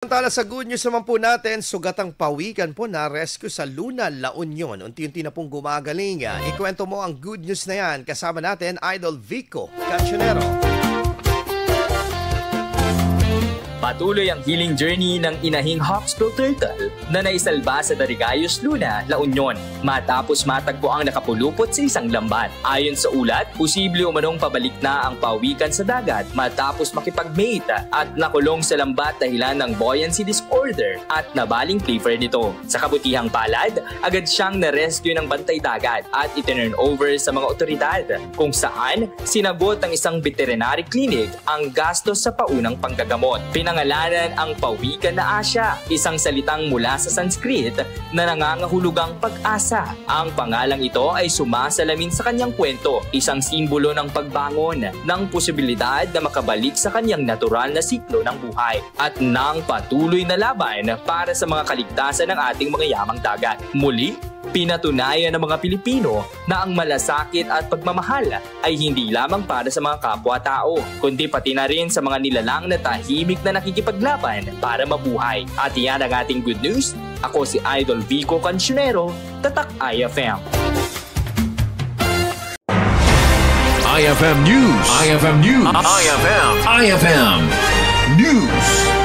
Samantala sa good news naman po natin, sugatang pawikan po na rescue sa Luna, La Union. Unti-unti na pong gumagaling. Ikwento mo ang good news na yan. Kasama natin, Idol Vico Cancionero. Patuloy ang healing journey ng inahing hawksbill turtle na naisalba sa Darigayos, Luna, La Union matapos matagpo ang nakapulupot sa isang lambat. Ayon sa ulat, posible umanong pabalik na ang pawikan sa dagat matapos makipag-mate at nakulong sa lambat dahilan ng buoyancy disorder at nabaling flipper nito. Sa kabutihang palad, agad siyang na-rescue ng bantay dagat at itinurn over sa mga otoridad kung saan sinagot ng isang veterinary clinic ang gastos sa paunang panggagamot. Pinangalanan ang pawikan na Asya, isang salitang mula sa Sanskrit na nangangahulugang pag-asa. Ang pangalang ito ay sumasalamin sa kanyang kwento, isang simbolo ng pagbangon, ng posibilidad na makabalik sa kanyang natural na siklo ng buhay at ng patuloy na laban para sa mga kaligtasan ng ating mga yamang dagat. Muli, pinatunayan ng mga Pilipino na ang malasakit at pagmamahal ay hindi lamang para sa mga kapwa-tao, kundi pati na rin sa mga nilalang na tahimik na nakikipaglaban para mabuhay. At iyan ang ating good news. Ako si Idol Vico Cancionero, Tatak IFM. IFM News. IFM News. IFM News.